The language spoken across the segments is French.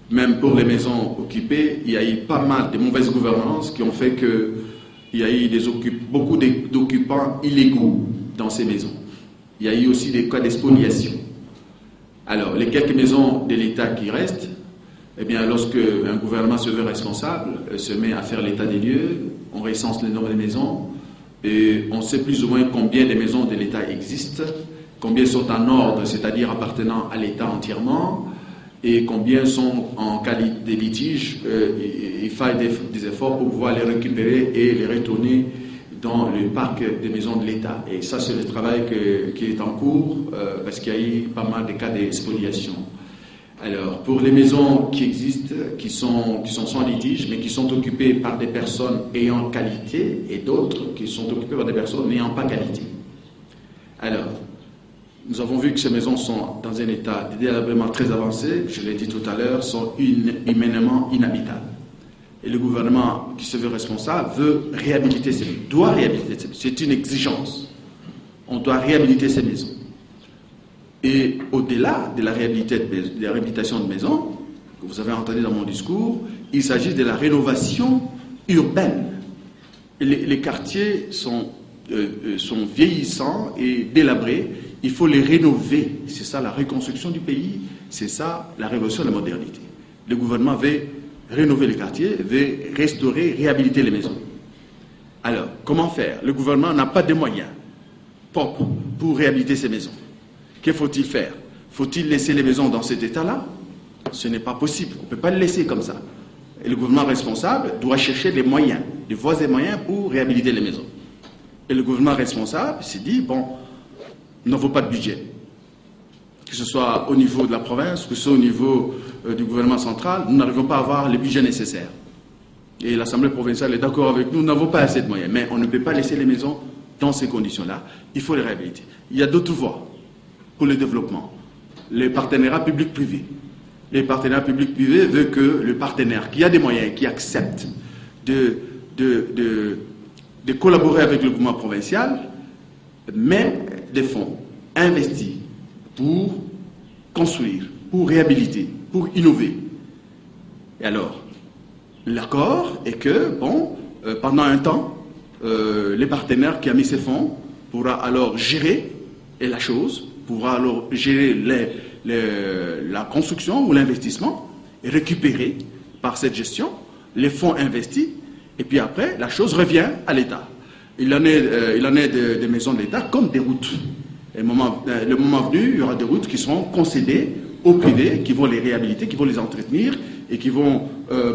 même pour les maisons occupées, il y a eu pas mal de mauvaises gouvernances qui ont fait qu'il y a eu beaucoup d'occupants illégaux dans ces maisons. Il y a eu aussi des cas d'expoliation. Alors, les quelques maisons de l'État qui restent, eh bien, lorsque un gouvernement se veut responsable, se met à faire l'état des lieux, on recense le nombre de maisons, et on sait plus ou moins combien de maisons de l'État existent, combien sont en ordre, c'est-à-dire appartenant à l'État entièrement, et combien sont en qualité de litige. Il faut des efforts pour pouvoir les récupérer et les retourner dans le parc des maisons de l'État. Et ça, c'est le travail qui est en cours, parce qu'il y a eu pas mal de cas d'expoliation. Alors, pour les maisons qui existent, qui sont sans litige, mais qui sont occupées par des personnes ayant qualité, et d'autres qui sont occupées par des personnes n'ayant pas qualité. Alors, nous avons vu que ces maisons sont dans un état de délabrement très avancé, je l'ai dit tout à l'heure, sont humainement inhabitables. Et le gouvernement qui se veut responsable doit réhabiliter ces maisons. C'est une exigence. On doit réhabiliter ces maisons. Et au-delà de la réhabilitation de maisons, que vous avez entendu dans mon discours, il s'agit de la rénovation urbaine. Les quartiers sont vieillissants et délabrés. Il faut les rénover. C'est ça la reconstruction du pays, c'est ça la révolution de la modernité. Le gouvernement veut rénover les quartiers, veut restaurer, réhabiliter les maisons. Alors, comment faire? Le gouvernement n'a pas de moyens propres pour réhabiliter ces maisons. Que faut-il faire? Faut-il laisser les maisons dans cet état-là? Ce n'est pas possible. On ne peut pas le laisser comme ça. Et le gouvernement responsable doit chercher les moyens, les voies et moyens pour réhabiliter les maisons. Et le gouvernement responsable s'est dit, bon, nous n'avons pas de budget. Que ce soit au niveau de la province, que ce soit au niveau du gouvernement central, nous n'arrivons pas à avoir les budgets nécessaires. Et l'Assemblée provinciale est d'accord avec nous, nous n'avons pas assez de moyens. Mais on ne peut pas laisser les maisons dans ces conditions-là. Il faut les réhabiliter. Il y a d'autres voies pour le développement. Les partenariats publics-privés. Les partenariats publics-privés veulent que le partenaire qui a des moyens, qui accepte de collaborer avec le gouvernement provincial, met des fonds investis pour construire, pour réhabiliter, pour innover. Et alors, l'accord est que, pendant un temps, les partenaires qui ont mis ces fonds pourra alors gérer la chose, pourra alors gérer la construction ou l'investissement et récupérer par cette gestion les fonds investis, et puis après, la chose revient à l'État. Il en est des maisons de l'État comme des routes. Et le moment venu, il y aura des routes qui seront concédées aux privés, qui vont les réhabiliter, qui vont les entretenir et qui vont,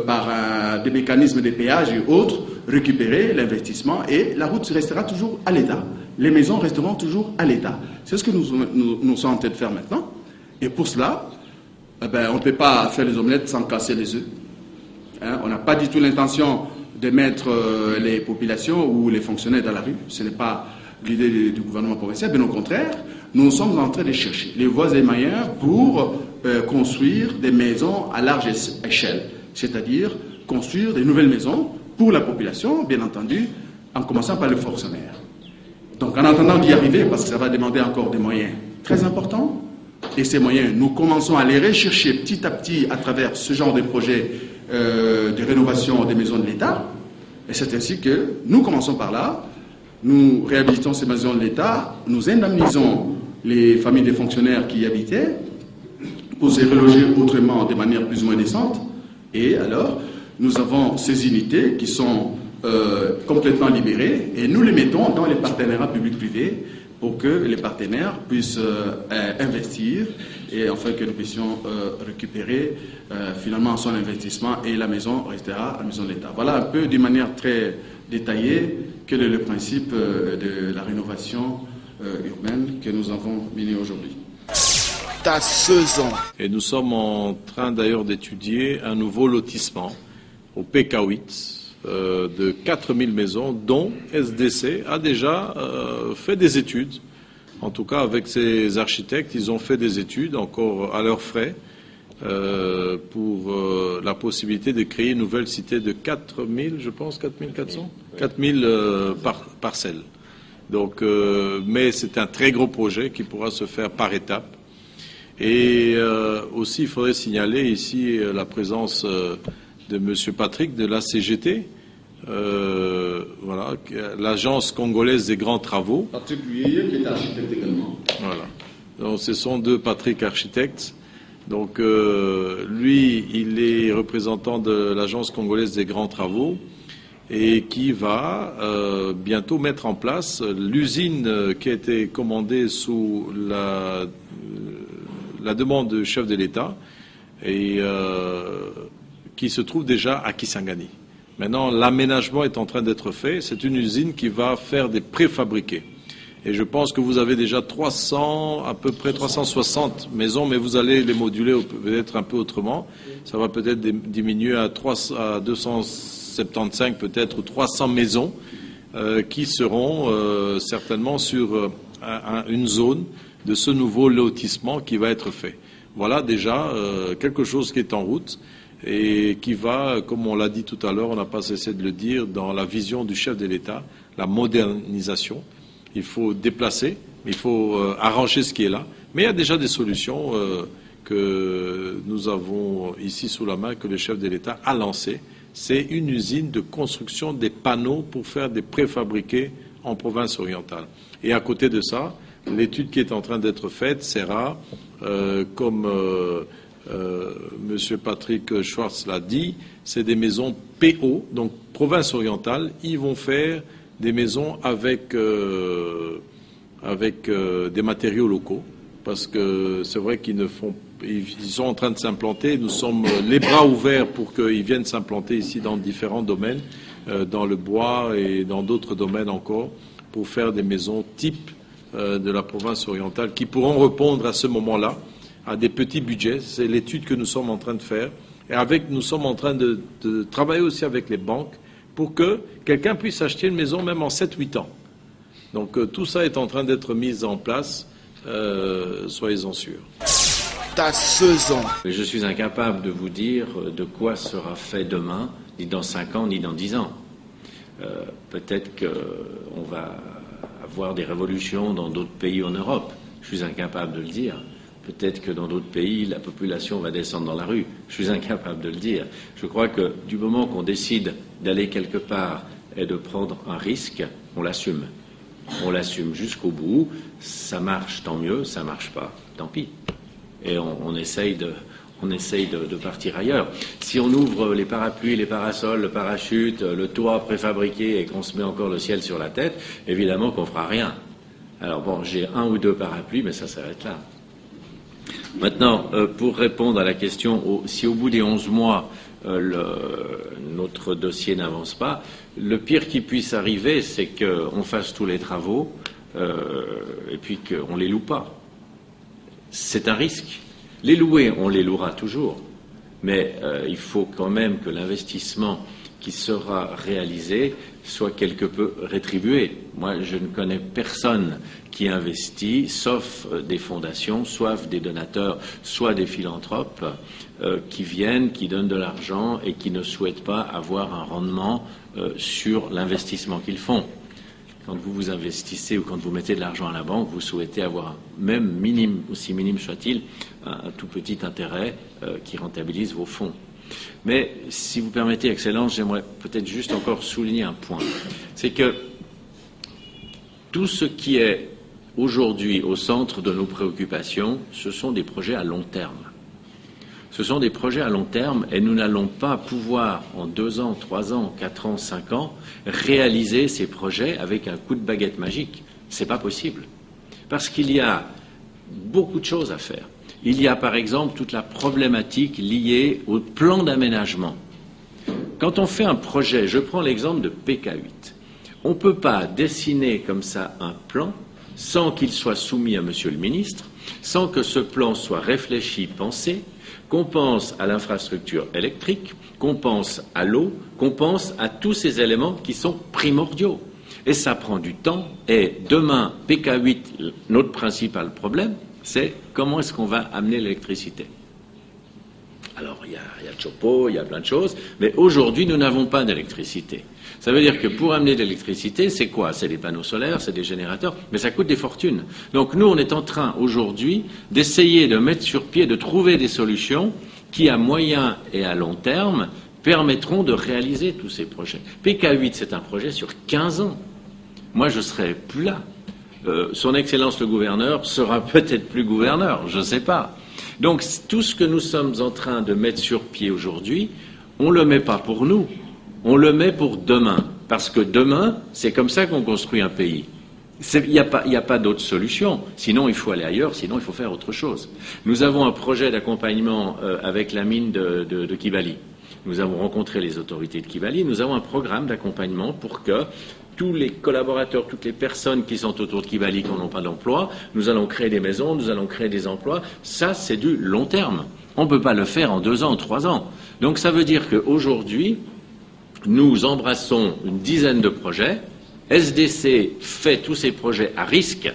par des mécanismes de péage et autres, récupérer l'investissement, et la route restera toujours à l'État. Les maisons resteront toujours à l'État. C'est ce que nous sommes en train de faire maintenant. Et pour cela, on ne peut pas faire les omelettes sans casser les œufs. On n'a pas du tout l'intention de mettre les populations ou les fonctionnaires dans la rue. Ce n'est pas l'idée du gouvernement provincial. Bien au contraire, nous sommes en train de chercher les voies et moyens pour construire des maisons à large échelle. C'est-à-dire construire des nouvelles maisons pour la population, bien entendu, en commençant par les fonctionnaires. Donc en attendant d'y arriver, parce que ça va demander encore des moyens très importants, et ces moyens, nous commençons à les rechercher petit à petit à travers ce genre de projet de rénovation des maisons de l'État. Et c'est ainsi que nous commençons par là, nous réhabilitons ces maisons de l'État, nous indemnisons les familles des fonctionnaires qui y habitaient pour se reloger autrement de manière plus ou moins décente. Et alors, nous avons ces unités qui sont complètement libérées et nous les mettons dans les partenariats publics-privés pour que les partenaires puissent investir et enfin que nous puissions récupérer finalement son investissement, et la maison restera la maison de l'État. Voilà un peu d'une manière très détaillée quel est le principe de la rénovation urbaine que nous avons mené aujourd'hui. Et nous sommes en train d'ailleurs d'étudier un nouveau lotissement au PK8 de 4000 maisons dont SDC a déjà fait des études. En tout cas, avec ses architectes, ils ont fait des études, encore à leurs frais, pour la possibilité de créer une nouvelle cité de 4000, je pense, 4400 4000 parcelles. Donc, mais c'est un très gros projet qui pourra se faire par étapes. Et aussi, il faudrait signaler ici la présence de M. Patrick de la CGT, voilà, l'Agence congolaise des grands travaux. Patrick Luyeye, qui est architecte également. Voilà. Donc, ce sont deux Patrick architectes. Donc, lui, il est représentant de l'Agence congolaise des grands travaux et qui va bientôt mettre en place l'usine qui a été commandée sous la demande du chef de l'État et qui se trouve déjà à Kisangani. Maintenant, l'aménagement est en train d'être fait. C'est une usine qui va faire des préfabriqués. Et je pense que vous avez déjà à peu près 360 maisons, mais vous allez les moduler peut-être un peu autrement. Ça va peut-être diminuer à 275 peut-être ou 300 maisons qui seront certainement sur une zone de ce nouveau lotissement qui va être fait. Voilà déjà quelque chose qui est en route et qui va, comme on l'a dit tout à l'heure, on n'a pas cessé de le dire, dans la vision du chef de l'État, la modernisation. Il faut déplacer, il faut arranger ce qui est là. Mais il y a déjà des solutions que nous avons ici sous la main, que le chef de l'État a lancées. C'est une usine de construction des panneaux pour faire des préfabriqués en province orientale. Et à côté de ça, l'étude qui est en train d'être faite sera, comme M. Patrick Schwartz l'a dit, c'est des maisons PO, donc province orientale. Ils vont faire des maisons avec des matériaux locaux, parce que c'est vrai ils sont en train de s'implanter. Nous sommes les bras ouverts pour qu'ils viennent s'implanter ici dans différents domaines, dans le bois et dans d'autres domaines encore, pour faire des maisons type de la province orientale qui pourront répondre à ce moment-là à des petits budgets. C'est l'étude que nous sommes en train de faire. Et nous sommes en train de travailler aussi avec les banques pour que quelqu'un puisse acheter une maison même en 7-8 ans. Donc tout ça est en train d'être mis en place, soyez-en sûrs. Je suis incapable de vous dire de quoi sera fait demain, ni dans 5 ans, ni dans 10 ans. Peut-être qu'on va avoir des révolutions dans d'autres pays en Europe. Je suis incapable de le dire. Peut-être que dans d'autres pays, la population va descendre dans la rue. Je suis incapable de le dire. Je crois que du moment qu'on décide d'aller quelque part et de prendre un risque, on l'assume. On l'assume jusqu'au bout. Ça marche, tant mieux. Ça marche pas, tant pis. Et on essaye de partir ailleurs. Si on ouvre les parapluies, les parasols, le parachute, le toit préfabriqué et qu'on se met encore le ciel sur la tête, évidemment qu'on fera rien. Alors bon, j'ai 1 ou 2 parapluies, mais ça s'arrête là. Maintenant, pour répondre à la question, si au bout des 11 mois, notre dossier n'avance pas, le pire qui puisse arriver, c'est qu'on fasse tous les travaux et puis qu'on ne les loue pas. C'est un risque. Les louer, on les louera toujours, mais il faut quand même que l'investissement qui sera réalisé soit quelque peu rétribué. Moi, je ne connais personne qui investit, sauf des fondations, soit des donateurs, soit des philanthropes, qui viennent, qui donnent de l'argent et qui ne souhaitent pas avoir un rendement sur l'investissement qu'ils font. Quand vous investissez ou quand vous mettez de l'argent à la banque, vous souhaitez avoir, même minime, aussi minime soit-il, un tout petit intérêt qui rentabilise vos fonds. Mais si vous permettez, Excellence, j'aimerais peut-être juste encore souligner un point. C'est que tout ce qui est aujourd'hui au centre de nos préoccupations, ce sont des projets à long terme. Ce sont des projets à long terme et nous n'allons pas pouvoir, en 2 ans, 3 ans, 4 ans, 5 ans, réaliser ces projets avec un coup de baguette magique. Ce n'est pas possible. Parce qu'il y a beaucoup de choses à faire. Il y a par exemple toute la problématique liée au plan d'aménagement. Quand on fait un projet, je prends l'exemple de PK8, on ne peut pas dessiner comme ça un plan sans qu'il soit soumis à Monsieur le ministre, sans que ce plan soit réfléchi, pensé, qu'on pense à l'infrastructure électrique, qu'on pense à l'eau, qu'on pense à tous ces éléments qui sont primordiaux. Et ça prend du temps. Et demain, PK8, notre principal problème, c'est comment est-ce qu'on va amener l'électricité. Alors, il y a Chopo, il y a plein de choses, mais aujourd'hui, nous n'avons pas d'électricité. Ça veut dire que pour amener de l'électricité, c'est quoi? C'est des panneaux solaires, c'est des générateurs, mais ça coûte des fortunes. Donc nous, on est en train aujourd'hui d'essayer de mettre sur pied, de trouver des solutions qui, à moyen et à long terme, permettront de réaliser tous ces projets. PK8, c'est un projet sur 15 ans. Moi, je ne serai plus là. Son Excellence le gouverneur sera peut-être plus gouverneur, je ne sais pas. Donc tout ce que nous sommes en train de mettre sur pied aujourd'hui, on ne le met pas pour nous, on le met pour demain. Parce que demain, c'est comme ça qu'on construit un pays. Il n'y a pas d'autre solution. Sinon, il faut aller ailleurs, sinon il faut faire autre chose. Nous avons un projet d'accompagnement avec la mine de Kibali. Nous avons rencontré les autorités de Kibali, nous avons un programme d'accompagnement pour que tous les collaborateurs, toutes les personnes qui sont autour de Kibali qui n'ont pas d'emploi, nous allons créer des maisons, nous allons créer des emplois. Ça, c'est du long terme. On ne peut pas le faire en 2 ans, 3 ans. Donc ça veut dire qu'aujourd'hui, nous embrassons une dizaine de projets. SDC fait tous ces projets à risque.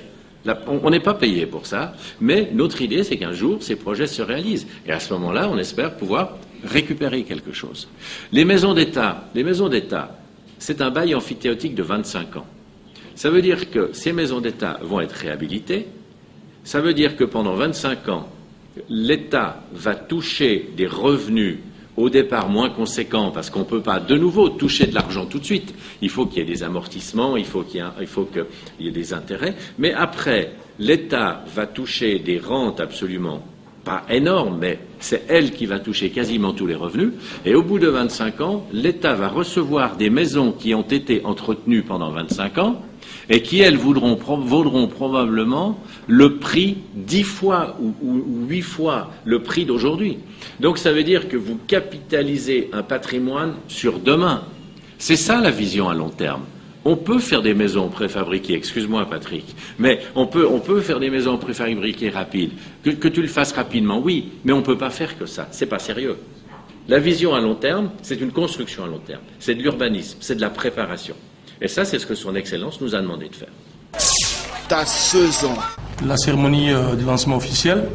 On n'est pas payé pour ça, mais notre idée, c'est qu'un jour, ces projets se réalisent. Et à ce moment-là, on espère pouvoir récupérer quelque chose. Les maisons d'État, c'est un bail amphithéotique de 25 ans. Ça veut dire que ces maisons d'État vont être réhabilitées. Ça veut dire que pendant 25 ans, l'État va toucher des revenus au départ moins conséquents, parce qu'on ne peut pas de nouveau toucher de l'argent tout de suite. Il faut qu'il y ait des amortissements, il faut qu'il y ait des intérêts. Mais après, l'État va toucher des rentes absolument pas énormes, mais c'est elle qui va toucher quasiment tous les revenus. Et au bout de 25 ans, l'État va recevoir des maisons qui ont été entretenues pendant 25 ans et qui, elles, vaudront probablement le prix 10 fois ou 8 fois le prix d'aujourd'hui. Donc ça veut dire que vous capitalisez un patrimoine sur demain. C'est ça la vision à long terme. On peut faire des maisons préfabriquées, excuse-moi Patrick, mais on peut faire des maisons préfabriquées rapides. Que tu le fasses rapidement, oui, mais on ne peut pas faire que ça. C'est pas sérieux. La vision à long terme, c'est une construction à long terme. C'est de l'urbanisme, c'est de la préparation. Et ça, c'est ce que Son Excellence nous a demandé de faire. La cérémonie de lancement officiel,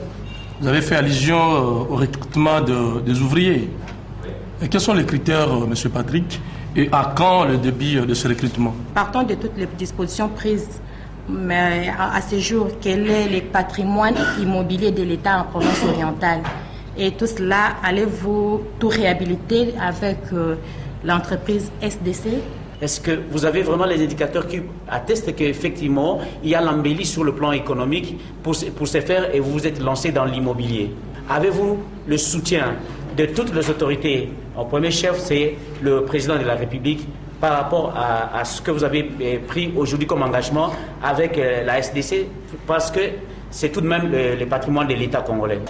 vous avez fait allusion au recrutement des ouvriers. Et quels sont les critères, M. Patrick, et à quand le début de ce recrutement? Partant de toutes les dispositions prises, mais à ce jour, quel est le patrimoine immobilier de l'État en province orientale? Et tout cela, allez-vous tout réhabiliter avec l'entreprise SDC? Est-ce que vous avez vraiment les indicateurs qui attestent qu'effectivement, il y a l'embellie sur le plan économique pour ce faire et vous vous êtes lancé dans l'immobilier? Avez-vous le soutien de toutes les autorités? En premier chef, c'est le président de la République par rapport à ce que vous avez pris aujourd'hui comme engagement avec la SDC, parce que c'est tout de même le patrimoine de l'État congolais.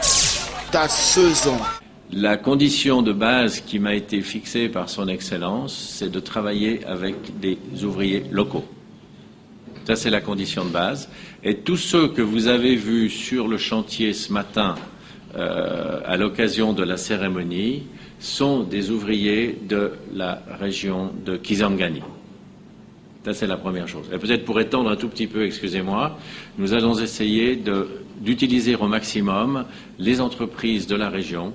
La condition de base qui m'a été fixée par Son Excellence, c'est de travailler avec des ouvriers locaux. Ça, c'est la condition de base. Et tous ceux que vous avez vus sur le chantier ce matin, à l'occasion de la cérémonie, sont des ouvriers de la région de Kisangani. Ça, c'est la première chose. Et peut-être pour étendre un tout petit peu, excusez-moi, nous allons essayer d'utiliser au maximum les entreprises de la région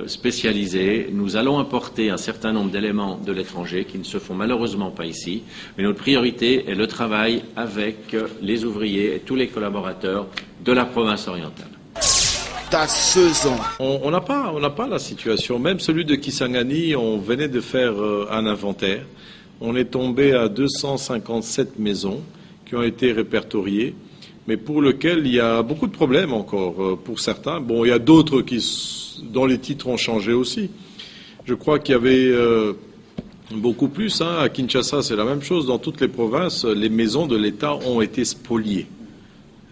spécialisées. Nous allons importer un certain nombre d'éléments de l'étranger qui ne se font malheureusement pas ici, mais notre priorité est le travail avec les ouvriers et tous les collaborateurs de la province orientale. On n'a pas la situation. Même celui de Kisangani, on venait de faire un inventaire. On est tombé à 257 maisons qui ont été répertoriées, mais pour lesquelles il y a beaucoup de problèmes encore pour certains. Bon, il y a d'autres dont les titres ont changé aussi. Je crois qu'il y avait beaucoup plus. À Kinshasa, c'est la même chose. Dans toutes les provinces, les maisons de l'État ont été spoliées,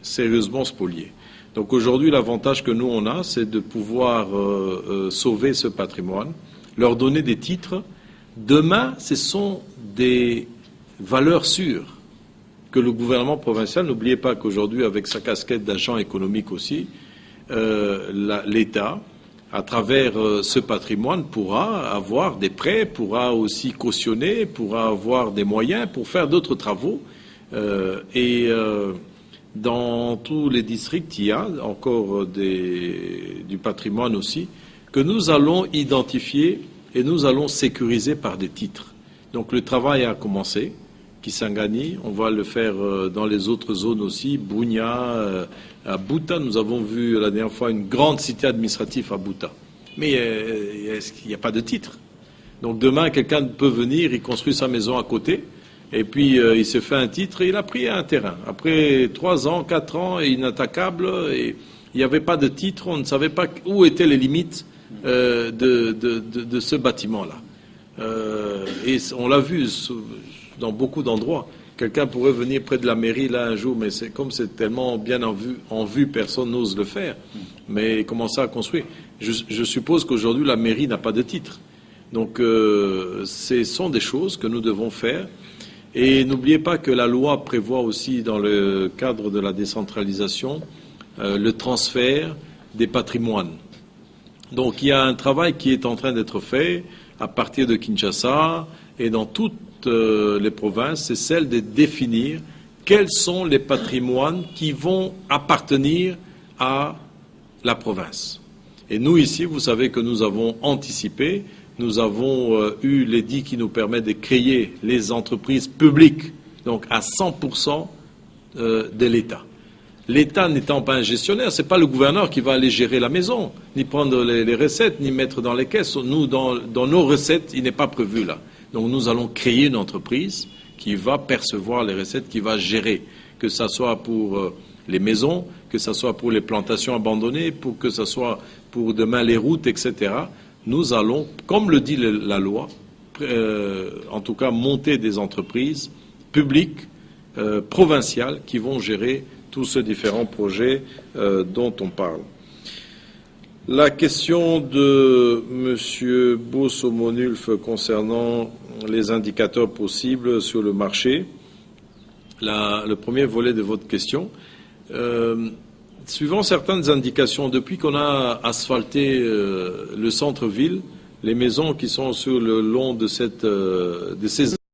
sérieusement spoliées. Donc aujourd'hui, l'avantage que nous on a, c'est de pouvoir sauver ce patrimoine, leur donner des titres. Demain, ce sont des valeurs sûres que le gouvernement provincial, n'oubliez pas qu'aujourd'hui, avec sa casquette d'agent économique aussi, l'État, à travers ce patrimoine, pourra avoir des prêts, pourra aussi cautionner, pourra avoir des moyens pour faire d'autres travaux. Dans tous les districts, il y a encore du patrimoine aussi que nous allons identifier et nous allons sécuriser par des titres. Donc le travail a commencé, Kisangani, on va le faire dans les autres zones aussi, Bunia, à Bouta, nous avons vu la dernière fois une grande cité administrative à Bouta. Mais il n'y a pas de titre. Donc demain, quelqu'un peut venir, il construit sa maison à côté, et puis il se fait un titre et il a pris un terrain. Après 3 ans, 4 ans, inattaquable, et il n'y avait pas de titre, on ne savait pas où étaient les limites de ce bâtiment-là. Et on l'a vu dans beaucoup d'endroits. Quelqu'un pourrait venir près de la mairie là un jour, mais comme c'est tellement bien en vue, personne n'ose le faire. Mais commencer à construire. Je suppose qu'aujourd'hui la mairie n'a pas de titre. Donc ce sont des choses que nous devons faire. Et n'oubliez pas que la loi prévoit aussi dans le cadre de la décentralisation le transfert des patrimoines. Donc il y a un travail qui est en train d'être fait à partir de Kinshasa et dans toutes les provinces, c'est celle de définir quels sont les patrimoines qui vont appartenir à la province. Et nous ici, vous savez que nous avons anticipé, nous avons eu l'édit qui nous permet de créer les entreprises publiques, donc à 100% de l'État. L'État n'étant pas un gestionnaire, ce n'est pas le gouverneur qui va aller gérer la maison, ni prendre les recettes, ni mettre dans les caisses. Nous, dans nos recettes, il n'est pas prévu là. Donc nous allons créer une entreprise qui va percevoir les recettes, qui va gérer, que ce soit pour les maisons, que ce soit pour les plantations abandonnées, que ce soit pour demain les routes, etc. Nous allons, comme le dit la loi, en tout cas monter des entreprises publiques, provinciales, qui vont gérer tous ces différents projets dont on parle. La question de M. Bosso-Monulf concernant les indicateurs possibles sur le marché, le premier volet de votre question, suivant certaines indications, depuis qu'on a asphalté le centre-ville, les maisons qui sont sur le long de ces